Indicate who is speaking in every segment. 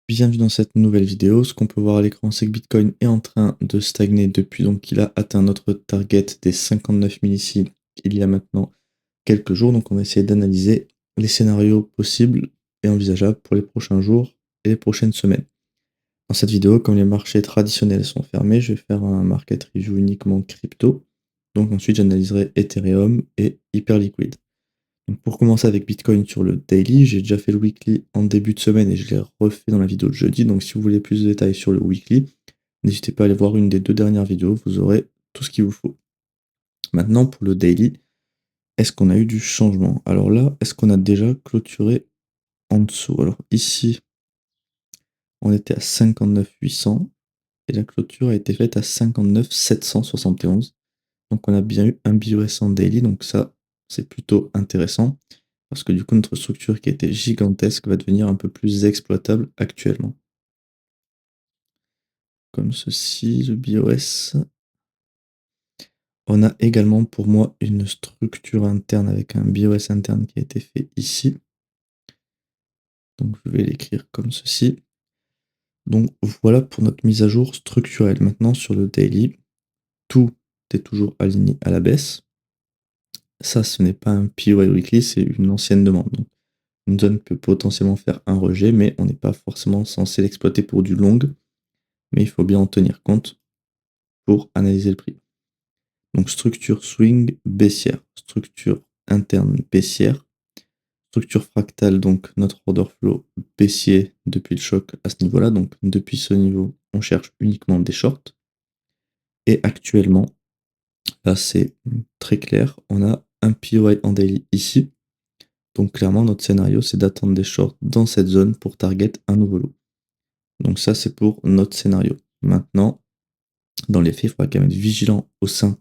Speaker 1: Bienvenue dans cette nouvelle vidéo. Ce qu'on peut voir à l'écran, c'est que Bitcoin est en train de stagner depuis donc qu'il a atteint notre target des 59 000 ici il y a maintenant quelques jours. Donc on va essayer d'analyser les scénarios possibles et envisageables pour les prochains jours et les prochaines semaines. Dans cette vidéo, comme les marchés traditionnels sont fermés, je vais faire un market review uniquement crypto. Donc ensuite j'analyserai Ethereum et Hyperliquid. Donc pour commencer avec Bitcoin sur le daily, j'ai déjà fait le weekly en début de semaine et je l'ai refait dans la vidéo de jeudi. Donc si vous voulez plus de détails sur le weekly, n'hésitez pas à aller voir une des deux dernières vidéos, vous aurez tout ce qu'il vous faut. Maintenant pour le daily, est-ce qu'on a eu du changement? Alors là, est-ce qu'on a déjà clôturé en dessous? Alors ici, on était à 59 800 et la clôture a été faite à 59 771. Donc on a bien eu un BOS en daily, donc ça c'est plutôt intéressant. Parce que du coup, notre structure qui était gigantesque va devenir un peu plus exploitable actuellement. Comme ceci, le BOS. On a également pour moi une structure interne avec un BOS interne qui a été fait ici. Donc je vais l'écrire comme ceci. Donc voilà pour notre mise à jour structurelle. Maintenant sur le daily, tout est toujours aligné à la baisse. Ça, ce n'est pas un POI weekly, c'est une ancienne demande. Donc, une zone peut potentiellement faire un rejet, mais on n'est pas forcément censé l'exploiter pour du long. Mais il faut bien en tenir compte pour analyser le prix. Donc structure swing baissière, structure interne baissière, structure fractale, donc notre order flow baissier depuis le choc à ce niveau-là. Donc depuis ce niveau, on cherche uniquement des shorts. Et actuellement, là c'est très clair, on a un POI en daily ici. Donc clairement, notre scénario, c'est d'attendre des shorts dans cette zone pour target un nouveau lot. Donc ça, c'est pour notre scénario. Maintenant, dans les faits, il faudra quand même être vigilant au sein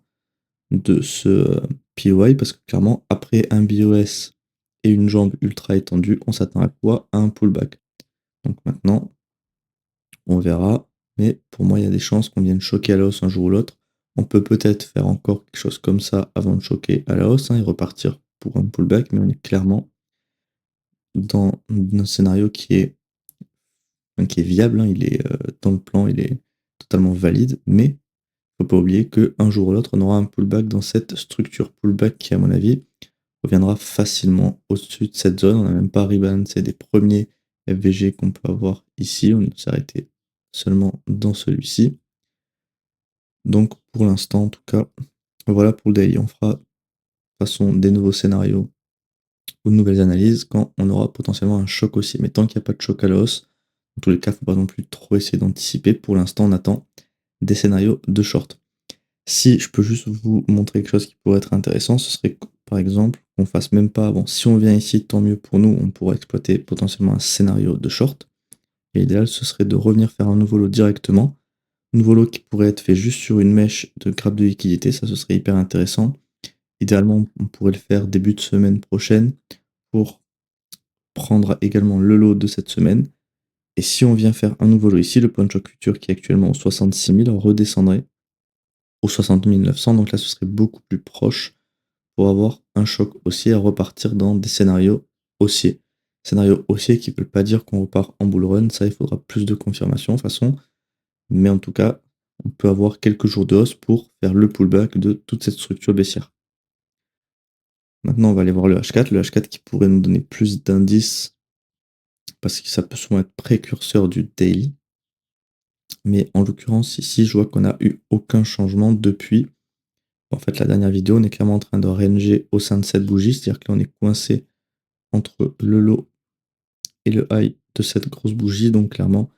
Speaker 1: de ce POI parce que clairement, après un BOS et une jambe ultra étendue, on s'attend à quoi? À un pullback. Donc maintenant, on verra. Mais pour moi, il y a des chances qu'on vienne choquer à la hausse un jour ou l'autre. On peut peut-être faire encore quelque chose comme ça avant de choquer à la hausse et repartir pour un pullback, mais on est clairement dans un scénario qui est viable, il est dans le plan, il est totalement valide, mais faut pas oublier qu'un jour ou l'autre, on aura un pullback dans cette structure. Pullback qui, à mon avis, reviendra facilement au-dessus de cette zone. On n'a même pas rebalancé des premiers FVG qu'on peut avoir ici. On s'est arrêté seulement dans celui-ci. Donc, pour l'instant, en tout cas, voilà pour le daily. On fera de toute façon des nouveaux scénarios ou de nouvelles analyses quand on aura potentiellement un choc aussi. Mais tant qu'il n'y a pas de choc à la hausse, dans tous les cas, il ne faut pas non plus trop essayer d'anticiper. Pour l'instant, on attend des scénarios de short. Si je peux juste vous montrer quelque chose qui pourrait être intéressant, ce serait par exemple qu'on fasse même pas avant. Si on vient ici, tant mieux pour nous, on pourra exploiter potentiellement un scénario de short. Et l'idéal, ce serait de revenir faire un nouveau lot directement. Un nouveau lot qui pourrait être fait juste sur une mèche de grappe de liquidité, ça ce serait hyper intéressant. Idéalement, on pourrait le faire début de semaine prochaine pour prendre également le lot de cette semaine. Et si on vient faire un nouveau lot ici, le point de choc futur qui est actuellement au 66 000 redescendrait au 60 900. Donc là, ce serait beaucoup plus proche pour avoir un choc haussier à repartir dans des scénarios haussiers. Scénarios haussiers qui ne veulent pas dire qu'on repart en bull run, ça il faudra plus de confirmation de toute façon. Mais en tout cas, on peut avoir quelques jours de hausse pour faire le pullback de toute cette structure baissière. Maintenant, on va aller voir le H4. Le H4 qui pourrait nous donner plus d'indices parce que ça peut souvent être précurseur du daily. Mais en l'occurrence, ici, je vois qu'on n'a eu aucun changement depuis. En fait, la dernière vidéo, on est clairement en train de ranger au sein de cette bougie, c'est-à-dire que là, on est coincé entre le low et le high de cette grosse bougie. Donc, clairement,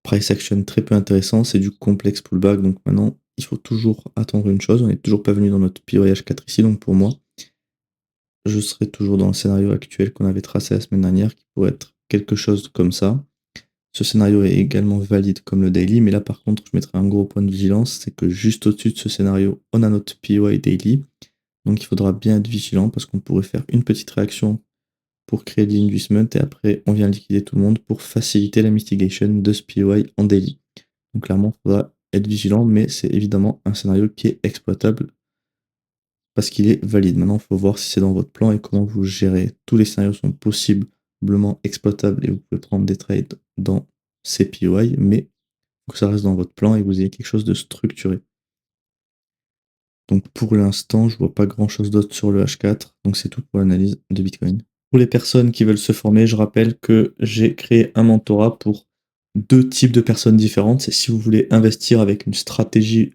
Speaker 1: price action très peu intéressant, c'est du complexe pullback. Donc, maintenant, il faut toujours attendre une chose. On n'est toujours pas venu dans notre POIH 4 ici. Donc, pour moi, je serai toujours dans le scénario actuel qu'on avait tracé la semaine dernière, qui pourrait être quelque chose comme ça. Ce scénario est également valide comme le daily, mais là par contre, je mettrai un gros point de vigilance, c'est que juste au-dessus de ce scénario, on a notre POI daily. Donc il faudra bien être vigilant parce qu'on pourrait faire une petite réaction pour créer de l'inducement et après on vient liquider tout le monde pour faciliter la mitigation de ce POI en daily. Donc clairement, il faudra être vigilant, mais c'est évidemment un scénario qui est exploitable parce qu'il est valide. Maintenant, il faut voir si c'est dans votre plan et comment vous gérez. Tous les scénarios sont possiblement exploitables et vous pouvez prendre des trades dans ces POI, mais que ça reste dans votre plan et que vous ayez quelque chose de structuré. Donc pour l'instant, je vois pas grand chose d'autre sur le H4, donc c'est tout pour l'analyse de Bitcoin. Pour les personnes qui veulent se former, je rappelle que j'ai créé un mentorat pour 2 types de personnes différentes. C'est si vous voulez investir avec une stratégie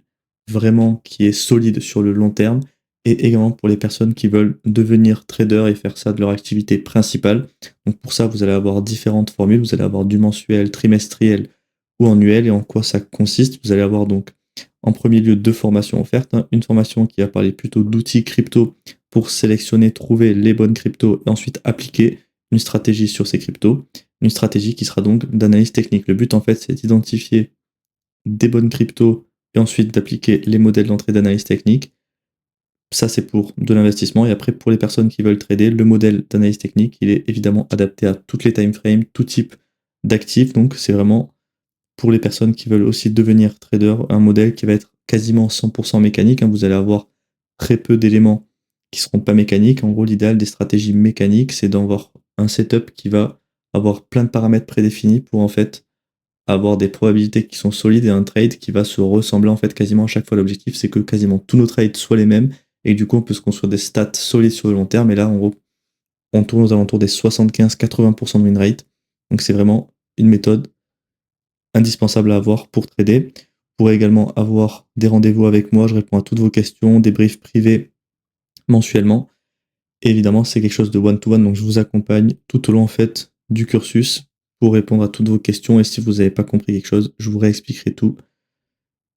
Speaker 1: vraiment qui est solide sur le long terme, et également pour les personnes qui veulent devenir trader et faire ça de leur activité principale. Donc pour ça, vous allez avoir différentes formules. Vous allez avoir du mensuel, trimestriel ou annuel. Et en quoi ça consiste? Vous allez avoir donc en premier lieu 2 formations offertes, hein. Une formation qui va parler plutôt d'outils crypto pour sélectionner, trouver les bonnes cryptos et ensuite appliquer une stratégie sur ces cryptos. Une stratégie qui sera donc d'analyse technique. Le but en fait, c'est d'identifier des bonnes cryptos et ensuite d'appliquer les modèles d'entrée d'analyse technique. Ça, c'est pour de l'investissement. Et après, pour les personnes qui veulent trader, le modèle d'analyse technique, il est évidemment adapté à toutes les time frames, tout type d'actifs. Donc, c'est vraiment pour les personnes qui veulent aussi devenir trader, un modèle qui va être quasiment 100% mécanique, hein. Vous allez avoir très peu d'éléments qui seront pas mécaniques. En gros, l'idéal des stratégies mécaniques, c'est d'avoir un setup qui va avoir plein de paramètres prédéfinis pour en fait avoir des probabilités qui sont solides et un trade qui va se ressembler en fait quasiment à chaque fois. L'objectif, c'est que quasiment tous nos trades soient les mêmes et du coup, on peut se construire des stats solides sur le long terme. Et là, en gros, on tourne aux alentours des 75-80% de win rate. Donc, c'est vraiment une méthode indispensable à avoir pour trader. Vous pourrez également avoir des rendez-vous avec moi, je réponds à toutes vos questions, des briefs privés mensuellement. Et évidemment, c'est quelque chose de one-to-one, donc je vous accompagne tout au long en fait du cursus pour répondre à toutes vos questions. Et si vous n'avez pas compris quelque chose, je vous réexpliquerai tout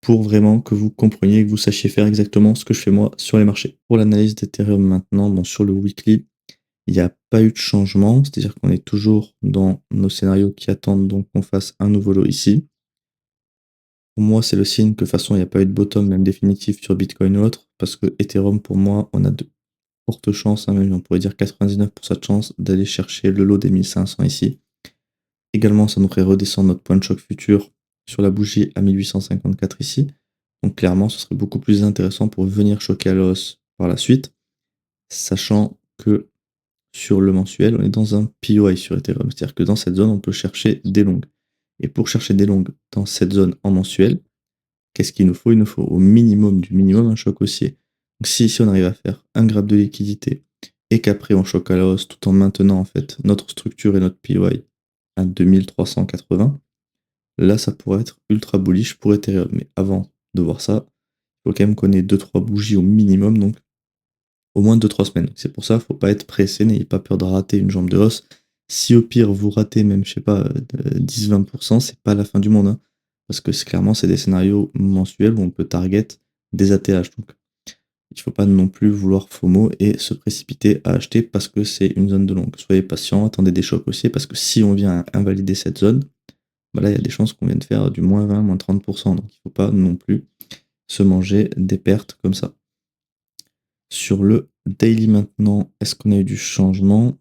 Speaker 1: pour vraiment que vous compreniez et que vous sachiez faire exactement ce que je fais moi sur les marchés. Pour l'analyse d'Ethereum maintenant, bon, sur le weekly, il n'y a pas eu de changement, c'est-à-dire qu'on est toujours dans nos scénarios qui attendent donc qu'on fasse un nouveau lot ici. Pour moi, c'est le signe que de toute façon, il n'y a pas eu de bottom, même définitif sur Bitcoin ou autre, parce que Ethereum, pour moi, on a de fortes chances, hein, même on pourrait dire 99% de chances d'aller chercher le lot des 1500 ici. Également, ça nous ferait redescendre notre point de choc futur sur la bougie à 1854 ici. Donc clairement, ce serait beaucoup plus intéressant pour venir choquer à la hausse par la suite, sachant que sur le mensuel, on est dans un POI sur Ethereum, c'est-à-dire que dans cette zone, on peut chercher des longues. Et pour chercher des longues dans cette zone en mensuel, qu'est-ce qu'il nous faut? Il nous faut au minimum du minimum un choc haussier. Donc si ici on arrive à faire un grab de liquidité et qu'après on choque à la hausse tout en maintenant en fait notre structure et notre PY à 2380, là ça pourrait être ultra bullish pour Ethereum. Mais avant de voir ça, il faut quand même qu'on ait 2-3 bougies au minimum, donc au moins 2-3 semaines. C'est pour ça, faut pas être pressé, n'ayez pas peur de rater une jambe de hausse. Si au pire vous ratez même, je sais pas, 10-20%, c'est pas la fin du monde, hein. Parce que clairement, c'est des scénarios mensuels où on peut target des ATH. Donc, il faut pas non plus vouloir FOMO et se précipiter à acheter parce que c'est une zone de longue. Soyez patient, attendez des chocs aussi, parce que si on vient à invalider cette zone, bah là, il y a des chances qu'on vienne faire du moins 20, moins 30%. Donc, il faut pas non plus se manger des pertes comme ça. Sur le daily maintenant, est-ce qu'on a eu du changement?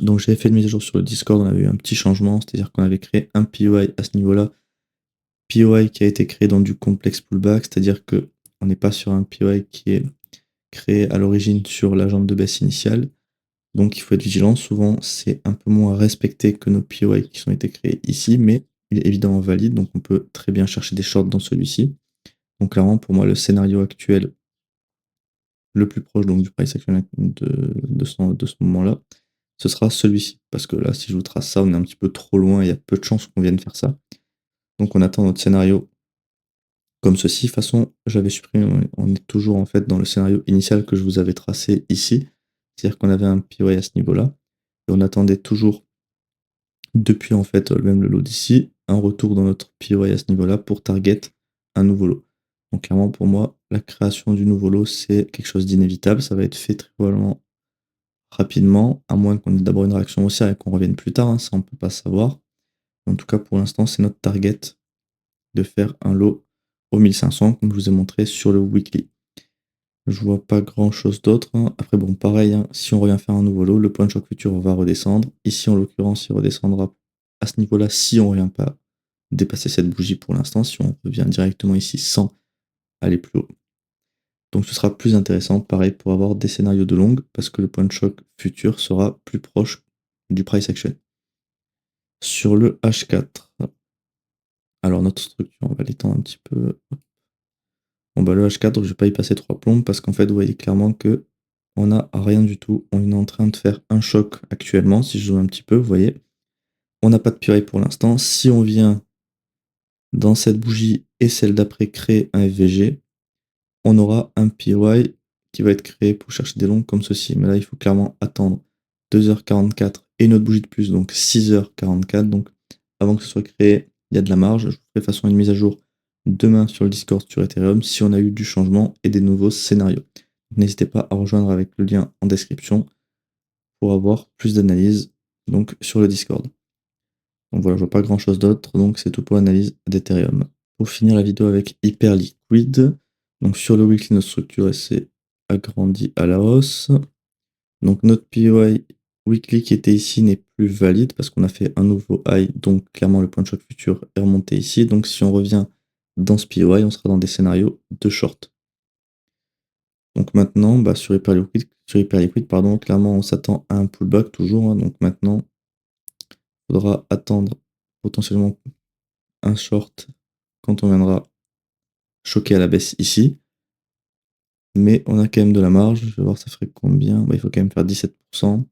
Speaker 1: Donc j'avais fait une mise à jour sur le Discord, on avait eu un petit changement, c'est-à-dire qu'on avait créé un POI à ce niveau-là. POI qui a été créé dans du complexe pullback, c'est-à-dire que on n'est pas sur un POI qui est créé à l'origine sur la jambe de baisse initiale. Donc il faut être vigilant. Souvent, c'est un peu moins respecté que nos POI qui ont été créés ici, mais il est évidemment valide, donc on peut très bien chercher des shorts dans celui-ci. Donc clairement, pour moi, le scénario actuel le plus proche donc, du price action de ce moment-là, ce sera celui-ci. Parce que là, si je vous trace ça, on est un petit peu trop loin, il y a peu de chances qu'on vienne faire ça. Donc on attend notre scénario comme ceci. De toute façon, j'avais supprimé, on est toujours en fait dans le scénario initial que je vous avais tracé ici. C'est-à-dire qu'on avait un POI à ce niveau-là. Et on attendait toujours, depuis en fait même le lot d'ici, un retour dans notre POI à ce niveau-là pour target un nouveau lot. Donc clairement pour moi, la création du nouveau lot, c'est quelque chose d'inévitable. Ça va être fait très probablement rapidement, à moins qu'on ait d'abord une réaction haussière et qu'on revienne plus tard, hein, ça on peut pas savoir. En tout cas, pour l'instant, c'est notre target de faire un lot au 1500, comme je vous ai montré sur le weekly. Je vois pas grand chose d'autre, hein. Après, bon, pareil, hein, si on revient faire un nouveau lot, le point de choc futur va redescendre. Ici, en l'occurrence, il redescendra à ce niveau-là si on revient pas dépasser cette bougie pour l'instant, si on revient directement ici sans aller plus haut. Donc ce sera plus intéressant, pareil, pour avoir des scénarios de longue, parce que le point de choc futur sera plus proche du price action. Sur le H4, Alors notre structure, on va l'étendre un petit peu. Bon bah le H4, je vais pas y passer 3 plombes parce qu'en fait, vous voyez clairement que on a rien du tout. On est en train de faire un choc actuellement, si je zoome un petit peu, vous voyez. On n'a pas de purée pour l'instant. Si on vient dans cette bougie et celle d'après créer un FVG, on aura un PY qui va être créé pour chercher des longues comme ceci. Mais là, il faut clairement attendre 2h44 et une autre bougie de plus, donc 6h44. Donc avant que ce soit créé, il y a de la marge. Je vous ferai de toute façon une mise à jour demain sur le Discord sur Ethereum si on a eu du changement et des nouveaux scénarios. N'hésitez pas à rejoindre avec le lien en description pour avoir plus d'analyse donc sur le Discord. Donc voilà, je vois pas grand chose d'autre, donc c'est tout pour l'analyse d'Ethereum. Pour finir la vidéo avec Hyperliquid, donc sur le weekly, notre structure s'est agrandie à la hausse. Donc notre PY weekly qui était ici n'est plus valide parce qu'on a fait un nouveau high, donc clairement le point de choc futur est remonté ici. Donc si on revient dans ce PY, on sera dans des scénarios de short. Donc maintenant, bah, sur Hyperliquid, pardon, clairement on s'attend à un pullback toujours, hein. Donc maintenant, il faudra attendre potentiellement un short quand on viendra choquer à la baisse ici. Mais on a quand même de la marge. Je vais voir ça ferait combien. Bah, il faut quand même faire 17%.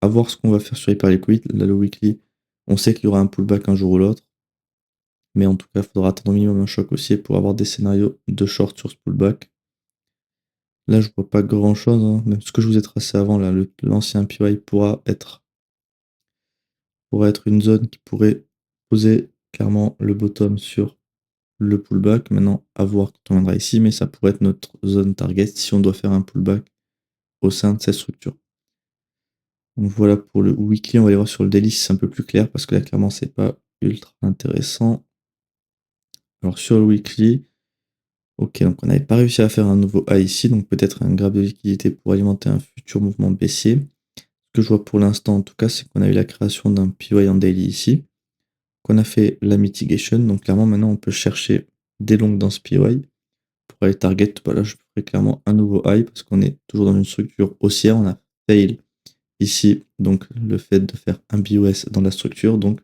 Speaker 1: À voir ce qu'on va faire sur Hyperliquid. Là, le weekly, on sait qu'il y aura un pullback un jour ou l'autre. Mais en tout cas, il faudra attendre au minimum un choc aussi pour avoir des scénarios de short sur ce pullback. Là, je vois pas grand chose, hein. Même ce que je vous ai tracé avant, là, l'ancien PY pourrait être une zone qui pourrait poser clairement le bottom sur le pullback. Maintenant, à voir quand on viendra ici, mais ça pourrait être notre zone target si on doit faire un pullback au sein de cette structure. Donc voilà pour le weekly, on va aller voir sur le daily si c'est un peu plus clair parce que là clairement c'est pas ultra intéressant. Alors sur le weekly, ok, donc on n'avait pas réussi à faire un nouveau high ici, donc peut-être un grab de liquidité pour alimenter un futur mouvement baissier. Ce que je vois pour l'instant en tout cas, c'est qu'on a eu la création d'un PY en daily ici, qu'on a fait la mitigation, donc clairement maintenant on peut chercher des longues dans ce PY pour aller target. Bah là je ferai clairement un nouveau high parce qu'on est toujours dans une structure haussière, on a fail ici, donc le fait de faire un BOS dans la structure. Donc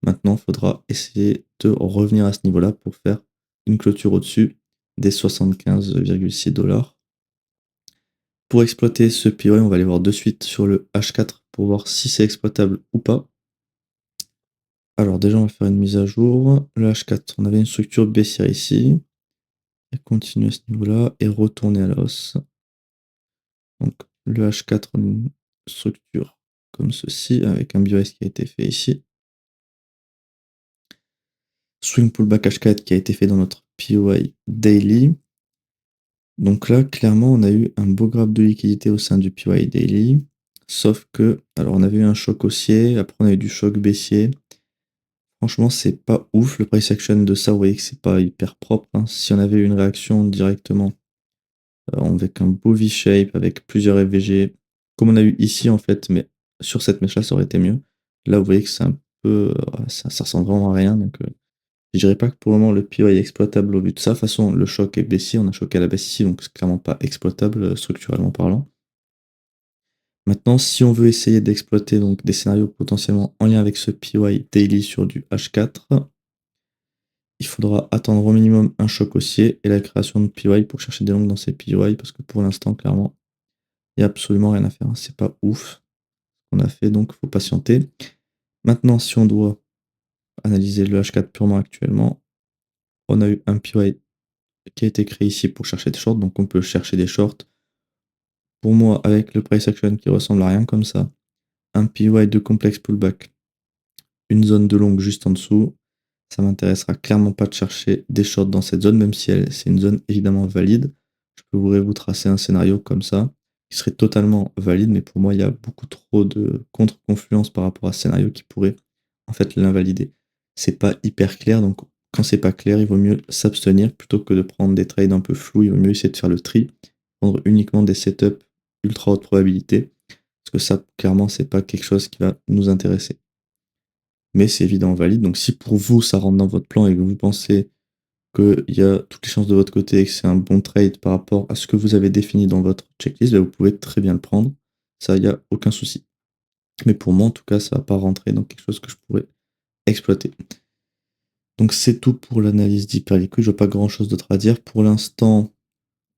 Speaker 1: maintenant, il faudra essayer de revenir à ce niveau-là pour faire une clôture au-dessus des 75,6 $. Pour exploiter ce PY, on va aller voir de suite sur le H4 pour voir si c'est exploitable ou pas. Alors déjà, on va faire une mise à jour. Le H4, on avait une structure baissière ici. Et continuer à ce niveau-là et retourner à la hausse. Donc le H4, une structure comme ceci, avec un BOS qui a été fait ici. Swing pullback H4 qui a été fait dans notre POI daily. Donc là, clairement, on a eu un beau graphe de liquidité au sein du POI daily. Sauf que, alors on avait eu un choc haussier, après on a eu du choc baissier. Franchement, c'est pas ouf le price action de ça. Vous voyez que c'est pas hyper propre, hein. Si on avait eu une réaction directement avec un beau V-shape, avec plusieurs FVG, comme on a eu ici en fait, mais sur cette mèche-là, ça aurait été mieux. Là, vous voyez que c'est un peu. Ça ressemble vraiment à rien. Donc, je dirais pas que pour le moment le PO est exploitable au vu de ça. De toute façon, le choc est baissier, on a choqué à la baisse ici, donc c'est clairement pas exploitable structurellement parlant. Maintenant, si on veut essayer d'exploiter donc des scénarios potentiellement en lien avec ce PY daily sur du H4, il faudra attendre au minimum un choc haussier et la création de PY pour chercher des longues dans ces PY parce que pour l'instant, clairement, il n'y a absolument rien à faire, hein. C'est pas ouf ce qu'on a fait, donc il faut patienter. Maintenant, si on doit analyser le H4 purement actuellement, on a eu un PY qui a été créé ici pour chercher des shorts, donc on peut chercher des shorts. Pour moi, avec le price action qui ressemble à rien comme ça, un PY de complexe pullback, une zone de longue juste en dessous, ça m'intéressera clairement pas de chercher des shorts dans cette zone, même si c'est une zone évidemment valide. Je pourrais vous tracer un scénario comme ça, qui serait totalement valide, mais pour moi, il y a beaucoup trop de contre-confluence par rapport à ce scénario qui pourrait en fait l'invalider. C'est pas hyper clair, donc quand c'est pas clair, il vaut mieux s'abstenir plutôt que de prendre des trades un peu flous. Il vaut mieux essayer de faire le tri, prendre uniquement des setups ultra haute probabilité, parce que ça, clairement, c'est pas quelque chose qui va nous intéresser. Mais c'est évidemment valide, donc si pour vous ça rentre dans votre plan et que vous pensez qu'il y a toutes les chances de votre côté et que c'est un bon trade par rapport à ce que vous avez défini dans votre checklist, bah, vous pouvez très bien le prendre. Ça, il n'y a aucun souci. Mais pour moi, en tout cas, ça va pas rentrer dans quelque chose que je pourrais exploiter. Donc c'est tout pour l'analyse d'Hyperliquid, je vois pas grand chose d'autre à dire. Pour l'instant,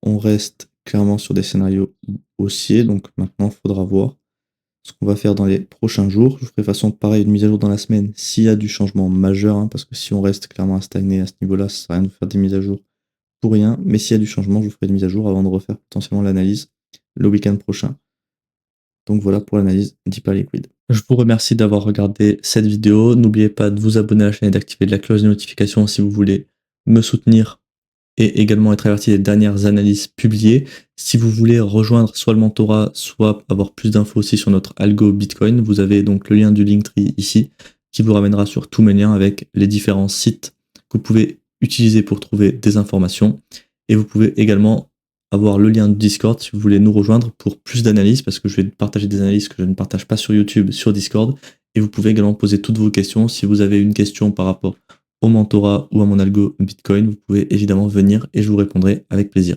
Speaker 1: on reste clairement sur des scénarios haussiers, donc maintenant il faudra voir ce qu'on va faire dans les prochains jours. Je ferai de façon pareil une mise à jour dans la semaine s'il y a du changement majeur, hein, parce que si on reste clairement à stagner à ce niveau-là, ça sert à rien de faire des mises à jour pour rien. Mais s'il y a du changement, je vous ferai une mise à jour avant de refaire potentiellement l'analyse le week-end prochain. Donc voilà pour l'analyse d'Hyperliquid. Je vous remercie d'avoir regardé cette vidéo. N'oubliez pas de vous abonner à la chaîne et d'activer la cloche de notification si vous voulez me soutenir et également être averti des dernières analyses publiées. Si vous voulez rejoindre soit le mentorat, soit avoir plus d'infos aussi sur notre algo Bitcoin, vous avez donc le lien du Linktree ici qui vous ramènera sur tous mes liens avec les différents sites que vous pouvez utiliser pour trouver des informations. Et vous pouvez également avoir le lien du Discord si vous voulez nous rejoindre pour plus d'analyses, parce que je vais partager des analyses que je ne partage pas sur YouTube, sur Discord. Et vous pouvez également poser toutes vos questions. Si vous avez une question par rapport au mentorat ou à mon algo Bitcoin, vous pouvez évidemment venir et je vous répondrai avec plaisir.